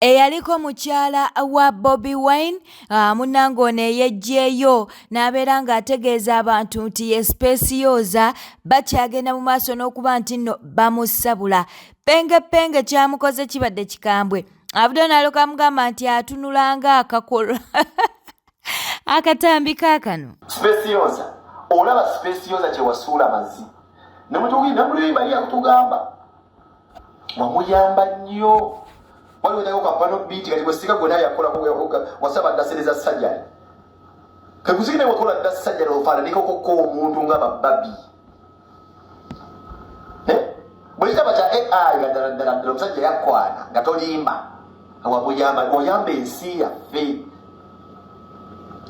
Eyaliko mukyala wa Bobi Wine munnange ono eyejjeeyo n'abeera ng'ategeeza abantu nti ye Specioza bakyagenda mu maaso n'okuba nti nno bamusabula. Penge kyamukoze kibadde kikambwe. Avuddeyo n'alyoka amugamba nti atunulanga akakolwa akatambi kaakano. Specioza olaba Specioza kye wasuula mazzi namuluyimba yakutugamba wamuyamba nnyo. Waliwo nayo kapano biti kati kwesika gwe naye yakola wasaba ndasereza sajjali kakusikine wakola ndasajjali ofana niko kokko omuntu nga bababi bwekitaba kya AI gaddaradala omusajja yakwana nga tolimba awabuyamba oyamba ensi yaffe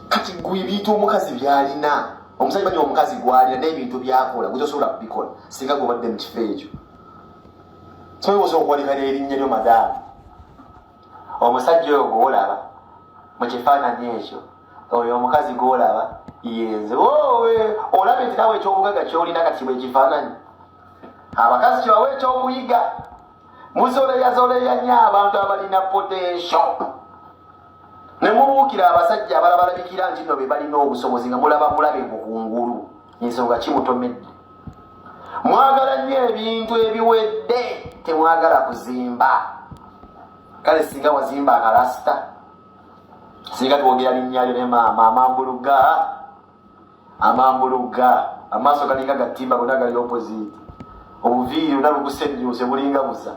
kati gwe ebintu omukazi byalina omusajja manyi omukazi gwalina n'ebintu byakola gwetosobola kubikola singa gobadde mu kifo ekyo sobola okuwalikana erinnya lyo madamu. Omusajja oyo gw'olaba mu kifaananyi ekyo oyo omukazi gw'olaba yenze olaba nti nawe ekyobugaga kyolina kati bwe kifaananyi abakazi kibawe ekyokuyiga muzoleyazoleya nnyo abantu abalina potential ne mubuukira abasajja abalala balabikira nti nno be balina obusobozi nga mulaba mulabe mukungulu ensonga kimutomedde. Mwagala nnyo ebintu ebiwedde temwagala kuzimba. Kale singa wazimba akalasita singa twogera linnya lyo ne maama amambuluga amaaso galinga gatimba gonna gali opposite obuviiri bonna bukusennyuse bulinga busa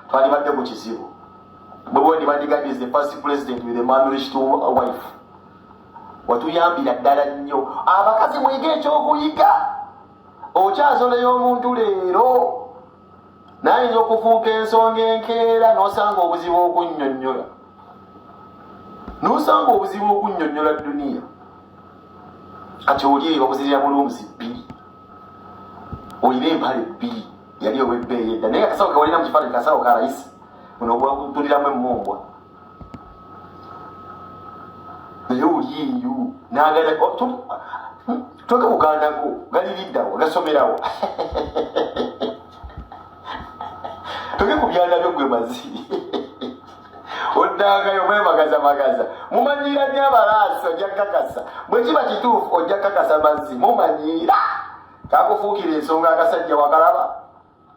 twalibadde mu kizibu bwe bwendi bandigambye is the first president with a malnourished wife. Watuyambira ddala nnyo abakazi mwige ekyokuyiga okyazoleya omuntu leero nayinza okufuuka ensonga enkeera n'osanga obuzibu okunnyonnyola duniya kati oli bakuzirira mulumzi bbiri olina empale bbiri yali ow'ebbeeyi edda naye akasawo kewalina mu kifaananyi kasawo ka layisi buno obwakutuliramu emmumbwa naye oli eyo n'agala toka kugandago galiriddawo gasomerawo toke kubyala byo gwe mazzi oddangayo mwemagaza mumanyira nnyo abalaasi ojja kakasa bwe kiba kituufu ojja kakasa mazzi mumanyira kakufuukira ensonga akasajja wakalaba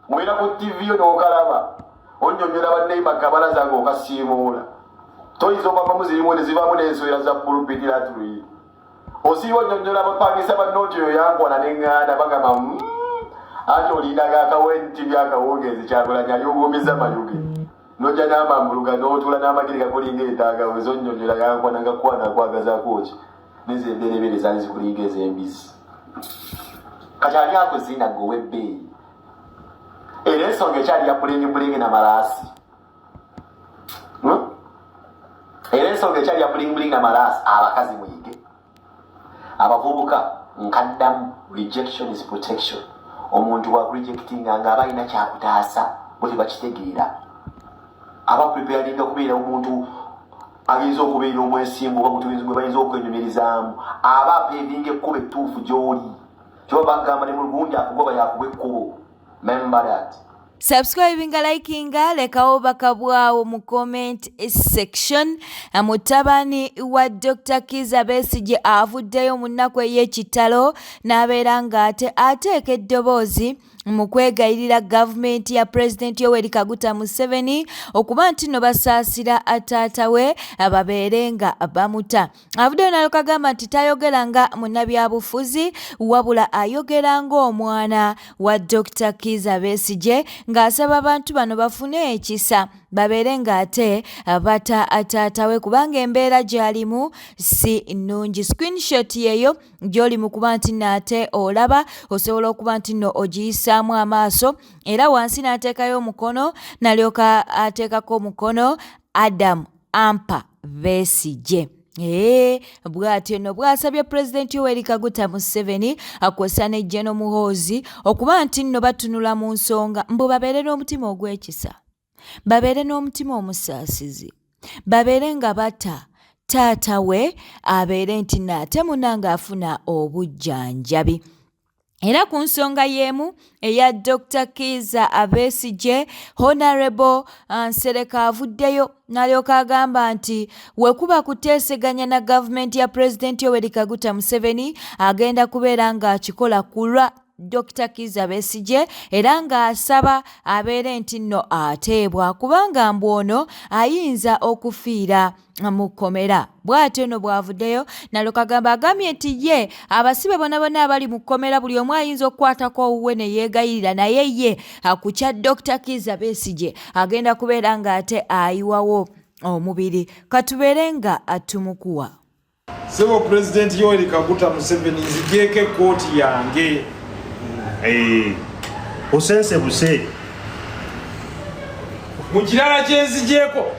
mwera ku TV yo n'okalaba onnyonnyola banneyima kabalaza ng'okasiimuula toyinza opamamu zirimu ne zivaamu n'enswera za bbulupitiratuli osiiba onnyonnyola bapangisa bannooti oyo yankwana n'eŋŋanda bagamba ate olinaga akawenti byakawongezi Kyagulanyi alyogumiza mayuge nojja n'amambuluga n'otula n'amagiri gakulinga entaagawe zonnyonnyola yankwana ngakwana akwagazaako ki nezemberebere zaali zikulinga ez'embisi kati ali akuziinaga ow'ebbeeyi era ensonga ekyali ya bulingi namalaasi abakazi muyige abavubuka nkaddamu rejection is protection. Omuntu wa rejectinga nga abalina kyakutaasa bwe bakitegeera aba preparing okubeera omuntu ayinza okubeera omwesimbu oba mutubizi gwe bayinza okwenyumirizaamu aba apevinga ekkubo ettuufu gy'oli kyoba bagamba ne mulugundi akugoba yakuba ekkubo. Remember that. Subscribinga, likinga, lekawo bakabwawo mu comment section. Mutabani wa Dr. Kizza Besigye avuddeyo mu nnaku ey'ekitalo n'abeera ng'ate ateeka eddoboozi mu kwegayirira gavumenti ya President Yoweri Kaguta Museveni okuba nti no basaasira taata we babeere nga bamuta. Avuddeyo n'alyoka agamba nti tayogera nga munnabyabufuzi wabula ayogera ng'omwana wa Dr. Kizza Besigye ng'asaba abantu bano bafune ekisa babeere ng'ate bata taata we kubanga embeera gy'alimu si nnungi. Screenshot yeyo gy'oli mu kuba nti naate olaba osobola okuba nti nno ogiyisaamu amaaso era wansi n'ateekayo omukono n'alyoka ateekako omukono Adam Ampa Besigye. Bw'atyo nno bw'asabye Pulezidenti Yoweri Kaguta Museveni akwesa ne General Muhoozi okuba nti nno batunula mu nsonga mbu babeere n'omutima ogw'ekisa, babeere n'omutima omusaasizi, babeere nga bata taata we abeere nti naate munange afuna obujjanjabi. Era ku nsonga y'emu eya Dr. Kizza Besigye, Honorable Nsereka avuddeyo n'alyoka agamba nti wekuba kuteeseganya na gavumenti ya Pulezidenti Yoweri Kaguta Museveni agenda kubeera ng'akikola kulwa Dr. Kizza Besigye era ng'asaba abeere nti nno ateebwa kubanga mbu ono ayinza okufiira mu kkomera. Bw'atyo nno bw'avuddeyo n'alyoka agambye nti ye abasibe bonna abali mu kkomera buli omu ayinza okukwatako owuwe ne yeegayirira naye ye ku kya Dr. Kizza Besigye agenda kubeera ng'ate ayiwawo omubiri. Katubeere nga atumukuwa. Sebo President Yoweri Kaguta Museveni nzigyeko ekkooti yange. Osense buse. Mu kirala kye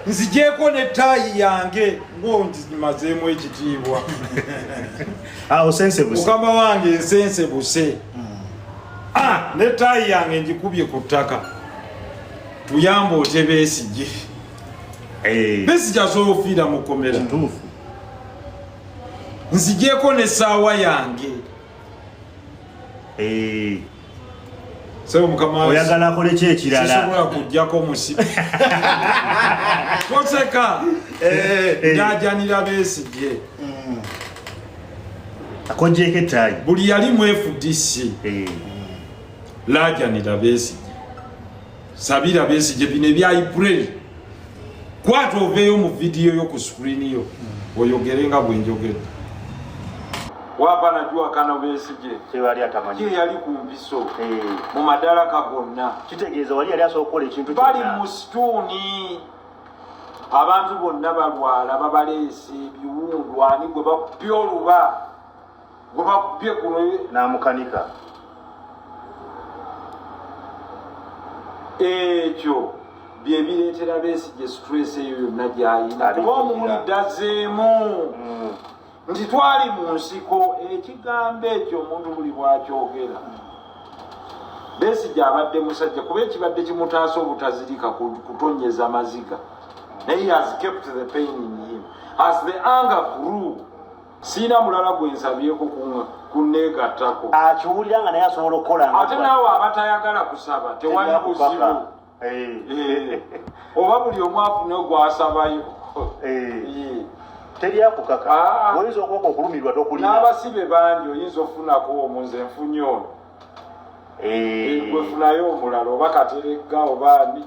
nzigyeko ne taayi yange ng'onzimazeemu ekitiibwa. Osense buse. Mukama wange nsense buse. Ne taayi yange ngikubye ku ttaka. Tuyamba otye Besigye. Besigye asobola okufiira mu kkomera. Ntuufu. Nzigyeko n'essaawa yange. Sebo mukama wange oyagala akole ki ekirala? Sisobola kujjako musibe. Toseka. Ndajanira Besigye. Akogyeko ettaayi. Buli yali mu FDC. Lajanira Besigye. Sabira Besigye bino ebya April. Kwata oveeyo mu vidiyo yo ku screen yo. Oyogere nga bwe njogedde. Waba najua kana Besigye Tewali atamanyi. Ye yali ku mbiso. Mu madaraka gonna. Kitegeeza wali yali asobola okukola ekintu bali mu situuni. Abantu bonna balwala babaleese ebiwundu ani gwe bakupye oluba. Gwe bakupye kuno n'amukanika. Ekyo bye bireetera Besigye stress eyo yonna gy'ayina. Kuba omuwulidde azzeemu. Nti twali mu nsiko ekigambo ekyo omuntu buli bw'akyogera. Besigye abadde musajja kuba ekibadde kimutaasa obutazirika kutonyeza maziga. Naye he has kept the pain in him. As the anger grew, siina mulala gwe nsabyeko kunneegattako. Akiwulira nga naye asobola okukola. Ate naawe abatayagala kusaba tewali buzibu. Oba buli omu afune gw'asabayo. Teri akukaka. Oyinza okuba okulumirwa tokulina. N'abasibe bangi oyinza ofunako omunze nfunye ono. Gwefunayo omulala oba Kateregga oba ani.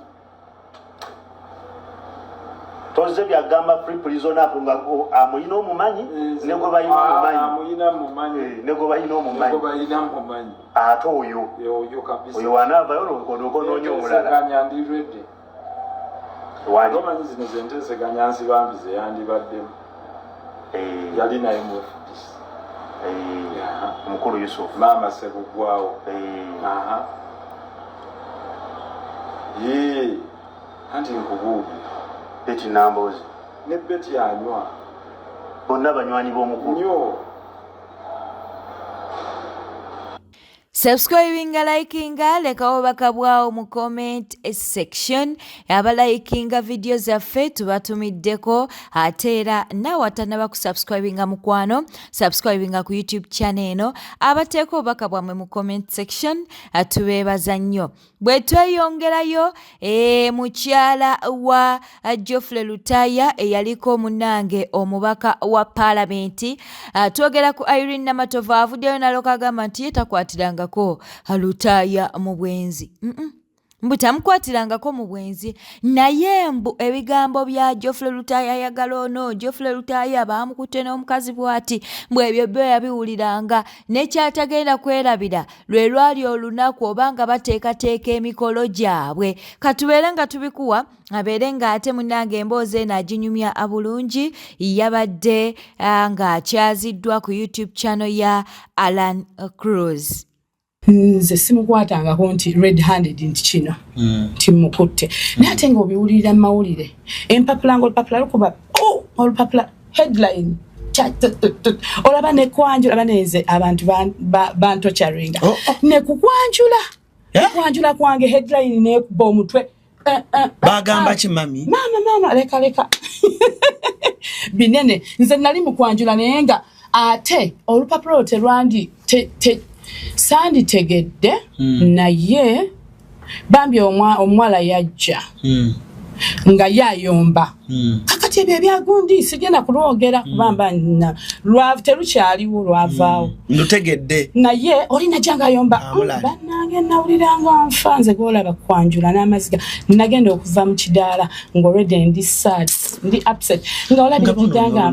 Tozze byagamba free prisoner nga amuyina omumanyi ne gwe bayina omumanyi. Amuyina mumanyi. Ne gwe bayina omumanyi. Ne gwe bayina mumanyi. Ate oyo. Oyo kabisa. Oyo wanaavayo n'onoonya omulala. Seganya ndi ready. Wali. Omanyi zino zente seganya nsibambize yandibaddemu. Yali naye mu FDC. Mukulu Yusuf. Mama Sebugwawo. Anti nkubuubi. Beti Nambozi. Ne Beti anywa. Bonna banywanyi b'omukulu. Nnyo. Subscribinga, likinga, lekawo bakabwawo mu comment section. Abalikinga video zaffe tubatumiddeko ate era nawe atanaba kusubscribinga mukwano subscribinga ku YouTube channel eno abateeko obubaka bwammwe mu comment section tubeebaza nnyo. Bwe tweyongerayo mukyala wa Geoffrey Lutaya eyaliko munnange omubaka wa Parliament twogera ku Irene Namatova avuddeyo n'alyoka agamba nti yetakwatirangako Lutaya mu bwenzi. Mbu tamukwatirangako mu bwenzi naye mbu ebigambo bya Geoffrey Lutaya ayagala ono Geoffrey Lutaya baamukutte n'omukazi bw'ati mbu ebyo byo yabiwuliranga n'ekyatagenda kwerabira lwe lwali olunaku obanga bateekateeka emikolo gyabwe. Katubeere nga tubikuwa abeere ng'ate munnange emboozi eno aginyumya abulungi yabadde ng'akyaziddwa ku YouTube channel ya Alan Cruz. Nze simukwatangako nti red handed nti kino timukutte naye ate nga obiwulirira mu mawulire empapula ng'olupapula lukuba olupapula headline olaba nekwanjula baneze abantu bantocharinga nekukwanjula ekwanjula kwange headline nekuba omutwe bagamba ki mami mama leka binene nze nali mukwanjula naye nga ate olupapula terwandi sanditegedde naye bambi omwala yajja nga yayomba kakati ebyo ebyagundi sigenda kulwogera kubamba terukyaliwo lwavaawo ndutegedde naye olina janga ayomba bannange nawuliranga nfa nze golaba kwanjula n'amaziga nagenda okuva mu kidaala ng'olwedde ndi sad ndi upset nga olabikidanga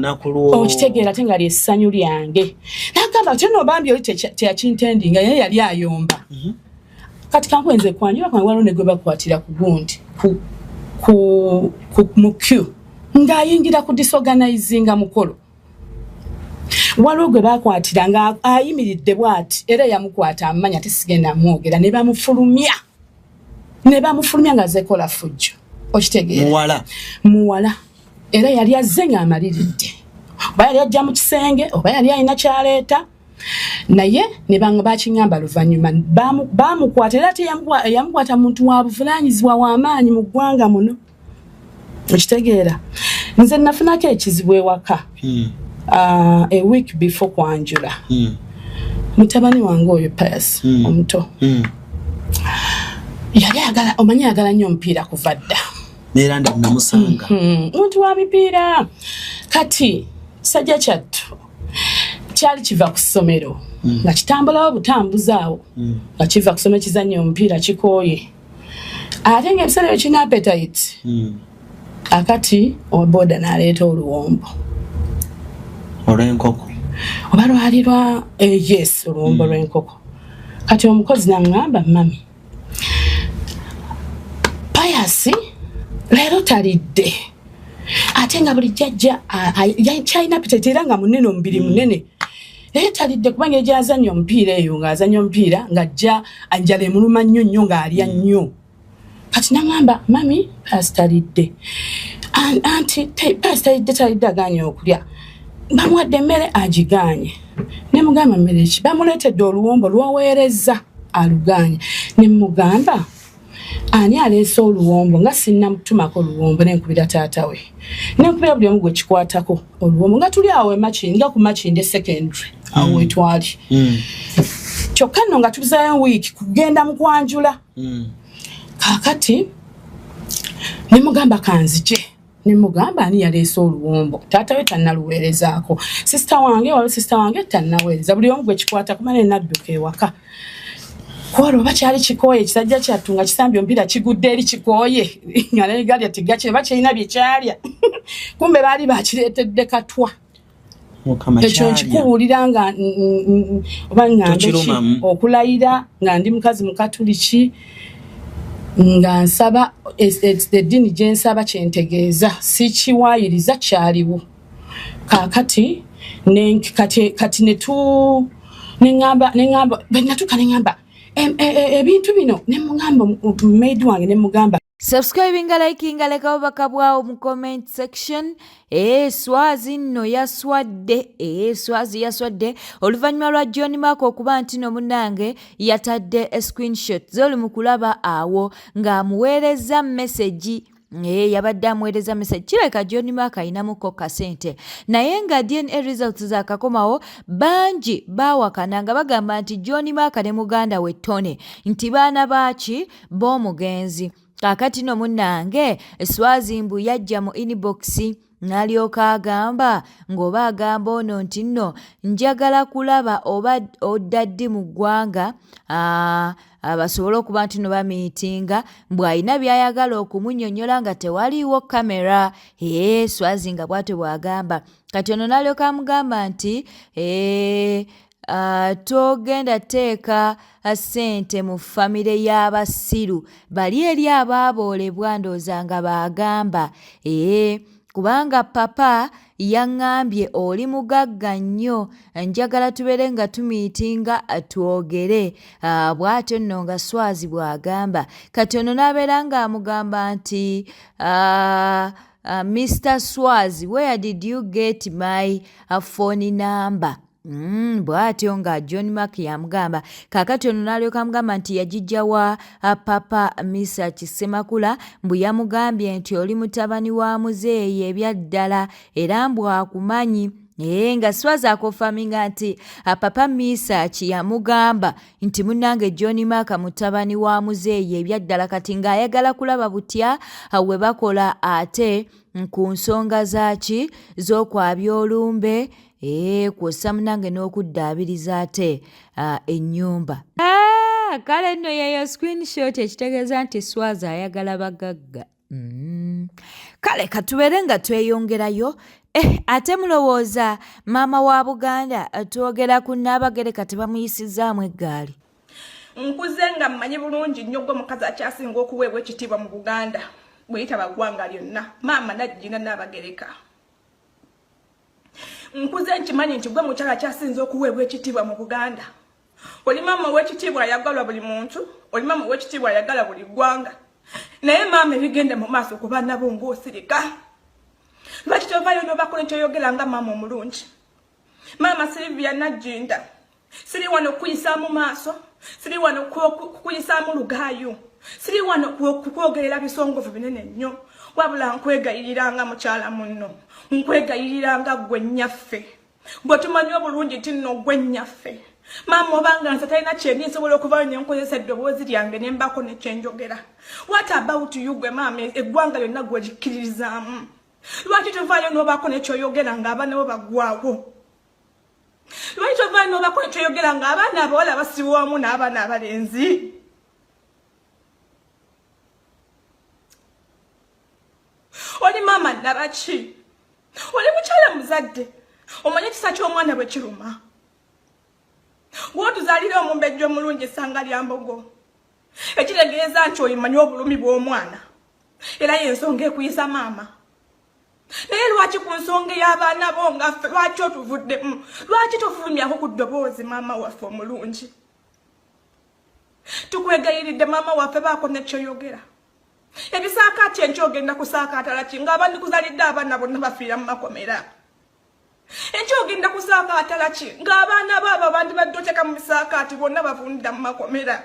okitegeera ate nga lyessanyu lyange nagamba tino bambi oli teyakintendinga naye yali ayomba kati kankwenze kwanjula kwange waliwo ne gwe bakwatira ku gundi mu Q ng'ayingira ku disorganizinga mukolo waliwo gwe bakwatira nga ayimiridde bw'ati era yamukwata amanya tesigenda mwogera ne bamufulumya nga zekola fujjo okitegeera muwala era yali azze ng'amaliridde oba yali ajja mu kisenge oba yali alina kyaleeta naye ne bakiŋŋamba luvannyuma bamukwata era ate yamukwata muntu wa buvunaanyizibwa w'amaanyi mu ggwanga muno okitegeera nze nafunako ekizibu ewaka a week before kwanjula mutabani wange oyo Pius omuto yali ayagala nnyo omupiira kuva dda era namusanga muntu wa mipiira kati sajja kyattu kyali kiva ku ssomero nga kitambulawo butambuzaawo nga kiva kusoma ekizannyo omupiira kikooye ate ng'ebiseera ebyo kirina appetite akati oboda n'aleeta oluwombo olw'enkoko oba lwali lwa yes oluwombo lw'enkoko kati omukozi n'aŋŋamba mami Pius leero talidde ate nga buli jjajja kyalina appetite era nga munene omubiri munene naye talidde kubanga egyazannya omupiira eyo ng'azannya omupiira ng'ajja anjala emuluma nnyo ng'alya nnyo kati n'aŋŋamba mami Pius talidde anti Pius talidde aganye okulya bamuwadde emmere agiganye ne mugamba mmere ki bamuleetedde oluwombo lw'oweereza aluganye ne mugamba ani aleese oluwombo nga sinnamutumako oluwombo nenkubira taata we nenkubira buli omu gwe kikwatako oluwombo nga tuli awo nga ku Makinde secondary awo wetwali kyokka nno nga tuzaayo wiiki kugenda mu kwanjula kakati ne mugamba kanzije ne mugamba ani yaleese oluwombo taata we tannaluweerezaako sisita wange tannaweereza buli omu gwe kikwata kumane nadduka ewaka kwalo bakyali kikooye ekisajja kyattu nga kisambye omupiira kigudde eri kikooye nga negalya tigakye bakyalina byekyalya kumbe baali bakireetedde katwa ekyo nkikuwulira nga oba ŋŋambe ki okulayira nga ndi mukazi mukatuliki nga nsaba eddiini gye nsaba kyentegeeza sikiwaayiriza kyaliwo kaakati kati neŋŋamba benatuuka neŋŋamba ebintu bino nemugamba maid wange nemugamba subscribinga likinga lekawo bakabwawo mu comment section swazi nno swazi yaswadde oluvannyuma lwa John Mark okuba nti no munnange yatadde screenshot zoli mu kulaba awo ng'amuweereza message yabadde amuweereza message kireka John Mark ayinamuko kasente naye nga DNA results zaakakomawo bangi baawakana nga bagamba nti John Mark ne muganda we Tony nti baana baaki b'omugenzi kakati no munnange Swazi mbu yajja mu inbox n'alyoka agamba ng'oba agamba ono nti nno njagala kulaba oba odda ddi mu ggwanga basobole okuba nti no bamiitinga bw'alina by'ayagala okumunnyonnyola nga tewaliiwo kamera Swazi nga bw'atyo bw'agamba kati ono n'alyoka amugamba nti togenda teeka ssente mu famire y'abasiru bali eri abaaboolebwa ndooza nga baagamba kubanga papa yaŋŋambye oli mugagga nnyo njagala tubeere nga tumiitinga twogere bw'atyo nno nga Swazi bw'agamba kati ono n'abeera ng'amugamba nti Mr. Swazi, where did you get my phone number? Bw'atyo nga John Mark yamugamba kakati ono n'alyoka amugamba nti yagijja wa papa Misa Kisemakula mbu yamugambye nti oli mutabani wa muzeeyi ebyaddala era mbu akumanyi nga Swaza akofaminga nti papa Misachi yamugamba nti munnange John Maka mutabani wa muzeeyi ebyaddala kati ng'ayagala kulaba butya we bakola ate ku nsonga zaaki z'okwabya olumbe kwossa munnange n'okuddaabiriza ate ennyumba. Kale nno yeyo screenshot ekitegeeza nti Swaza ayagala bagagga. Kale katubeere nga tweyongerayo. Ate mulowooza maama wa Buganda twogera ku Nnabagereka tebamuyisizaamu eggaali? Nkuze nga mmanyi bulungi nnyo gwe mukazi akyasinga okuweebwa ekitiibwa mu Buganda bweyitaba ggwanga lyonna maama Nagginda Nnabagereka. Nkuze nkimanyi nti gwe mukyala akyasinza okuweebwa ekitiibwa mu Buganda. Oli maama w'ekitiibwa ayagalwa buli muntu, oli maama w'ekitiibwa ayagala buli ggwanga. Naye maama ebigenda mu maaso ku baana bo ng'osirika. Lwaki tovaayo n'obakola ekyoyogera nga maama omulungi? Maama Sylvia Nagginda, siri wano kuyisaamu maaso, siri wano kuyisaamu lugaayo, siri wano kukwogerera bisongovu binene nnyo, wabula nkwegayirira nga mukyala munno, nkwegayirira nga ggwe nnyaffe, bwe tumanyi obulungi nti nno ggwe nnyaffe. Maama obanga nze talina kyendi nsobola okuvaayo ne nkozesa eddoboozi lyange ne mbako ne kyenjogera. What about you gwe maama eggwanga lyonna gwe likkiririzaamu? Lwaki tovaayo n'obaako nekyoyogera ng'abaana bo baggwaawo? Lwaki tovaayo n'obaako nekyoyogera ng'abaana abawala basibwa wamu n'abaana abalenzi? Oli maama Nabaki, oli mukyala muzadde, omanyi ekisa ky'omwana bwe kiruma. Gw'otuzaalira omumbejja omulungi essanga lya mbogo, ekitegeeza nti oyimanyi obulumi bw'omwana, era y'ensonga ekuyisa maama. Naye lwaki ku nsonga y'abaana bo ngaffe lwaki otuvuddemu? Lwaki tofulumyako ku ddoboozi maama waffe omulungi? Tukwegayiridde maama waffe baako nekyoyogera. Ebisaakaati enkya ogenda kusaakaata laki ng'abandi kuzaalidde abaana bonna bafiira mu makomera? Enkya ogenda kusaakaata laki ng'abaana baabo abandi badde oteeka mu bisaakaati bonna bavundira mu makomera?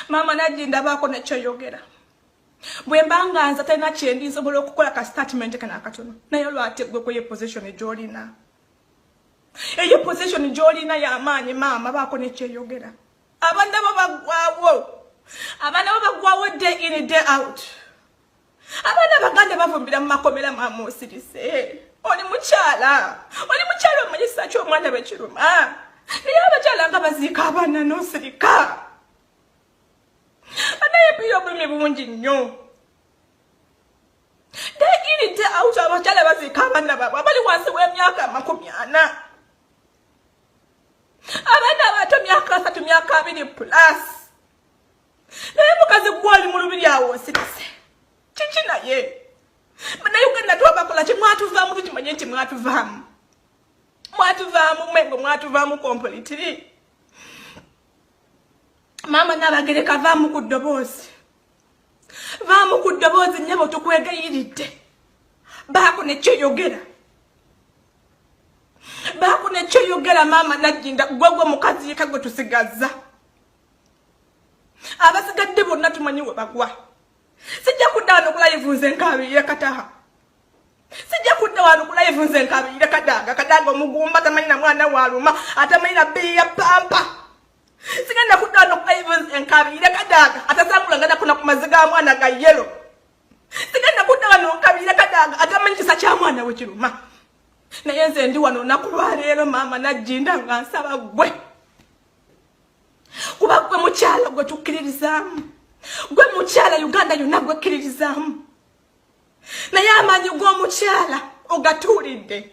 Maama Nagginda baako nekyoyogera. Bwe mbanga nza talina kyendi nsobola okukola ka statement kana akatono, naye lwate gwe kwe position gy'olina. Eyo position gy'olina y'amaanyi maama baako nekyeyogera. Abaana bo baggwaawo. Abaana bo baggwaawo day in day out. Abaana Baganda bavumbira mu makomera maama osirise. Oli mukyala omanyi kisa ky'omwana bwe kiruma. Naye abakyala nga baziika abaana n'osirika. Anaye pia obulumi bungi nnyo. Day in day out abakyala baziika abaana baabwe abali wansi w'emyaka 40. Abaana abato myaka 3 myaka 2 plus. Naye mukazi gw'oli mu lubiri awo osirise. Kiki naye? Naye Uganda twabakola ki mwatuvaamu tukimanye nti mwatuvaamu. Mwatuvaamu mwengo mwatuvaamu completely. Maama Nnabagereka vaamu ku ddoboozi. Vaamu ku ddoboozi nnyabo tukwegayiridde. Baako nekyoyogera. Baako nekyoyogera maama Nagginda gwegwe mukazi yekka gwe tusigazza. Abasigadde bonna tumanyi we bagwa. Sijja kudda wano kulive nze nkaabirire Kataha. Sijja kudda wano kulive nze nkaabirire Kadaga omugumba tamanyi na mwana waaluma atamanyi na bbeeyi ya pampa. Sigenda kudda wano kulive nze nkaabirire Kadaga atasangula ngana kuna ku maziga ga mwana ga yellow. Sigenda kudda wano nkaabirire Kadaga atamanyi kisa kya mwana we kiruma. Naye nze ndi wano olunaku lwa leero maama Nagginda nga nsaba gwe. Kuba gwe mukyala gwe tukkiririzaamu. Gwe mukyala Uganda yonna gwe kkiririzaamu. Naye amaanyi g'omukyala ogatuulidde.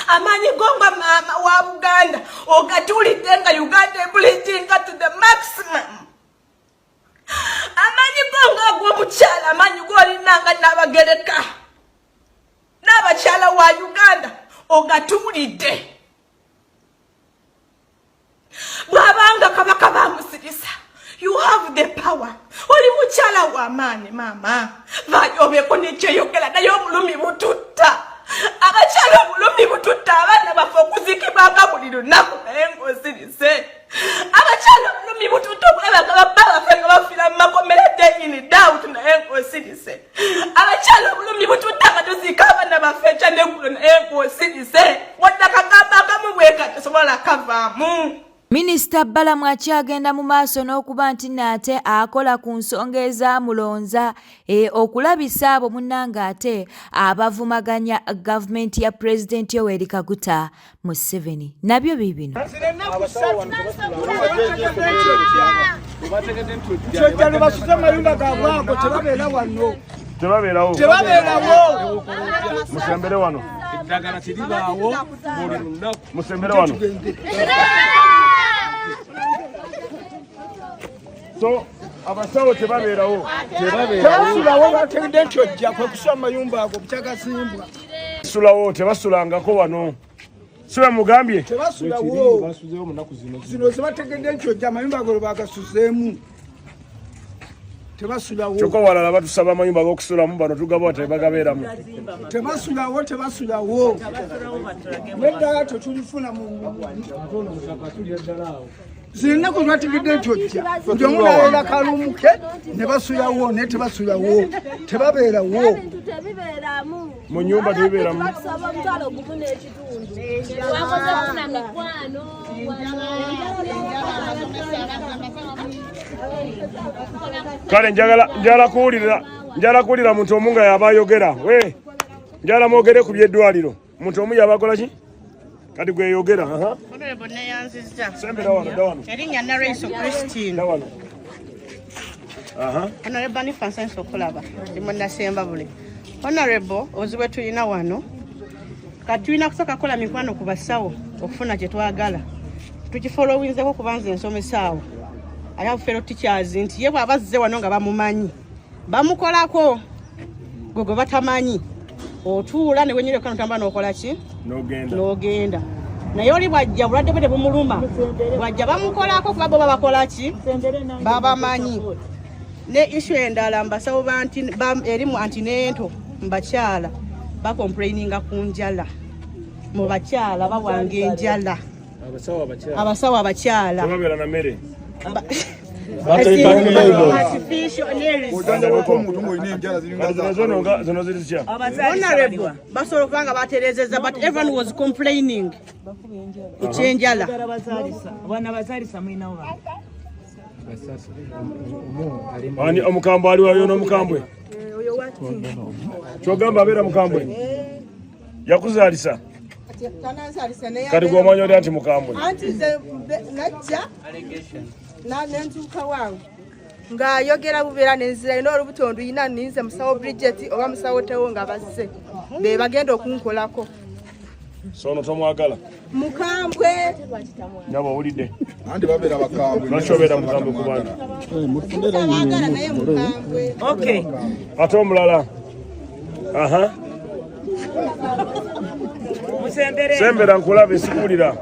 Amaanyi g'onga maama wa Buganda ogatuulidde nga Uganda ebulitinga to the maximum. Amaanyi g'onga g'omukyala amaanyi g'olinanga Nnabagereka n'abakyala wa Uganda ogatuulidde. Bw'abanga kabaka bamusirisa, you have the power. Oli mukyala wa maani maama. Vaayo obeeko nekyeyogera naye obulumi bututta. Abakyala obulumi bututta abaana baffe okuzikibwanga buli lunaku naye ng'osirise. Abakyala obulumi bututta okulaba nga babba baffe nga bafiira mu makomera day in day out naye ng'osirise. Abakyala obulumi bututta nga tuziika abaana baffe ekya ne eko sidise wadda kagamba kamubweka tesobola kavaamu. Minisita Balamu akyagenda mu maaso n'okuba nti nate akola ku nsonga ezamulonza okulabisa abo munnanga ate abavumaganya gavumenti ya Pulezidenti Yoweri Kaguta Museveni. Nabyo biibino. Musembere wano. Musembere wano. So abasawo tebabeerawo. Tebasulawo bategedde nti ojja kwe kusula mayumba ago bukyakasimbwa. Sulawo tebasulangako wano. Sibe mugambye. Tebasulawo. Zino zibategedde nti ojja amayumba ago bagasuzeemu. Tebasulawo. Kyokka walala batusaba amayumba ag'okusulamu bano tugaba tebagabeeramu. Tebasulawo. Nedda tetulifuna mu zirina ku lwategedde nti ojja nti omulabeera kalumuke ne basulawo naye tebasulawo tebabeerawo mu nyumba tebibeeramu. Kale njala kuwulira muntu omu nga yaba ayogera. Njala mwogere ku by'eddwaliro. Muntu omu yaba akola ki? Kati gwe yogera. Honorable Neyanziza. Sembera wano dawano. Erinnya Nareso Christine. Dawano. Honorable Nifansa Nsokolaba. Ndimunasemba bule. Honorable oziwe tulina wano. Kati tulina kusooka kola mikwano ku basawo okufuna kye twagala. Tukifolowinzeko kubanza ensomesaawo. Aya fellow teachers nti ye bw'abazze wano nga bamumanyi. Bamukolako. Gogo batamanyi. Otuula ne wenyere kano tamba n'okola ki? N'ogenda. Naye oli bwajja bulwadde bwe bumuluma. Bwajja bamukolako kuba bo babakola ki? Babamanyi. Ne issue endala mbasawo erimu antinento mbakyala bakomplaininga ku njala. Mu bakyala bawange enjala. Abasawo abakyala. Babeera na mmere. Basobola kubanga baterezeza but everyone was complaining ekyenjala. Ani omukambwe ali wayo n'omukambwe? Kyogamba abeera mukambwe? Yakuzaalisa? Kati gw'omanyi oli anti mukambwe? Anti nze najja nentuuka wange ng'ayogera bubeera nenzira ina olubuto nduyina ninze musawo Bridget oba musawo Tewo nga bazze be bagenda okunkolako. So ono tomwagala? Mukambwe. Nyaba owulidde? Andi babeera bakambwe. Lwaki obeera mukambwe ku bantu? Mutawagala naye mukambwe. Okay. Ate omulala? Sembera nkulabe sikuwulira.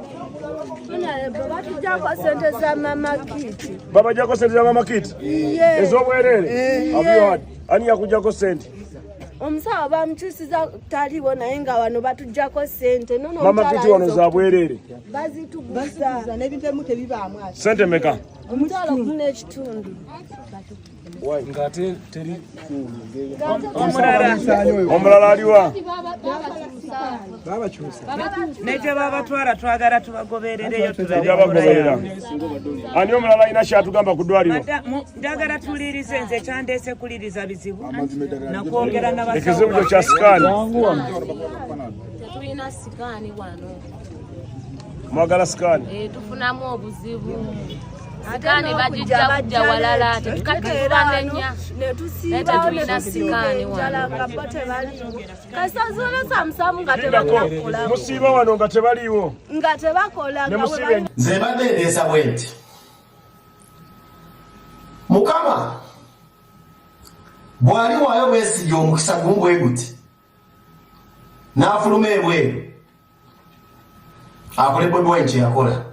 Babajjako sente za Mama Kit. Babajjako sente za Mama Kit? Ez'obwerere? Abiwadi. Ani yakujjako sente? Omusawo bamukyusiza taliwo naye nga wano batujjako sente. Mama Kit wano za bwerere? Bazituguza n'ebintu ebimu tebibaamu ate. Sente meka? Omutwalo gumu n'ekitundu. Ng'ate teri omulala aliwa? Negye babatwala twagala tubagoberereyo tulabagoberera. Ani omulala alina kyatugamba ku ddwaliro? Njagala tulirize nze ekyandeese kuliriza bizibu nakwogera n'abasawo. Ekizibu kyo kya sikaani? Tetulina sikaani wano. Mwagala sikaani? Tufunamu obuzibu. Sikaani bajja walala tetukakibanenya netulina sikaani wano. Kasazula samusamu nga tebakola. Musiiba wano nga tebaliiwo. Nga tebakola nga bwe. Nze mbadde ndeesa bwenti. Mukama bw'ali waayo Besigye omukisa gumbwe guti n'afuluma ebweru akole Bobi Wine kye yakola.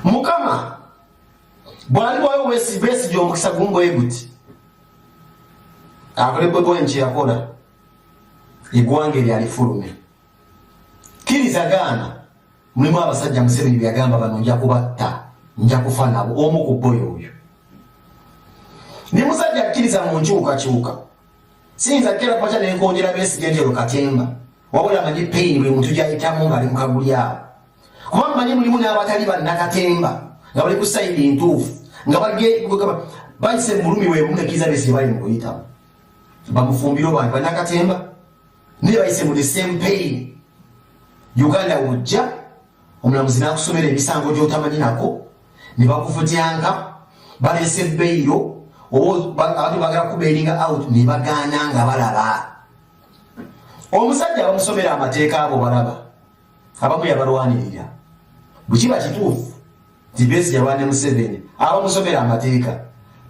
Mukama bw'ali waayo Besigye omukisa gumbwe guti akole Bobi Wine kye yakola eggwanga eryalifulume. Kirizagaana mulimu abasajja Museveni byagamba bano nja kubatta nja kufa nabo omu ku boyo oyo. ne musajja akkiriza mu nkyukakyuka siyinza kera pacha nenkonjera Besigye Angelo Katemba wabula amanyi pain bwe muntu gyayitamu ng'ali mu kaguli awo kuba mmanyi mulimu n'abatali bannakatemba nga bali ku sayidi entuufu nga bayise mulumi webume Kizza Besigye bali mu kuyitamu bamufumbiro bannakatemba ne bayise mu the same pain Uganda wujja omulamuzi n'akusomera emisango gy'otamanyi nako ne bakufutyanga balese ebbeiro abantu bagala kubeeringa out ne bagaana nga balaba omusajja bamusomera amateeka abo balaba abamu yabalwanirira bukiba kituufu nti Besigye yalwane Museveni abamusomera amateeka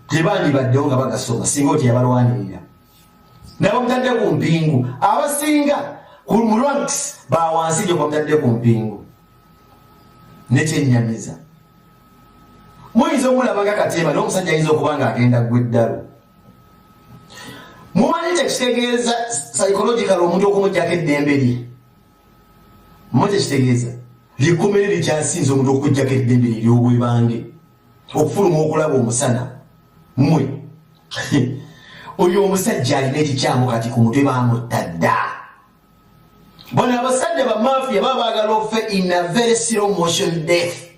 tebandibaddewo nga bagasoma singa oti yabalwanirira nabamutadde ku mpingu abasinga mu ranks bawansi gye bamutadde ku mpingu nekyennyamiza muyinza omulaba nga Katemba n'omusajja ayinza okuba ng'agenda gw'eddalo mumanyi tekitegeeza psychological omuntu okumuggyako eddembe lye mumanyi tekitegeeza likomere likyasinza omuntu okuggyako eddembe lye ery'obwebange okufuluma okulaba omusana mmwe oyo omusajja alina ekikyamu kati ku mutwe bamutta dda bona abasajja bamafiya baba baagala ofe in a very slow motion death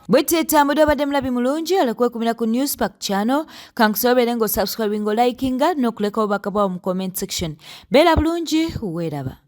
bweteta mudobadde mulabi mulungi alakwekuumira ku Newspark channel kankusobere ngo subscribing ngo likinga n'okulekawo bakabwawo mu comment section beera bulungi weeraba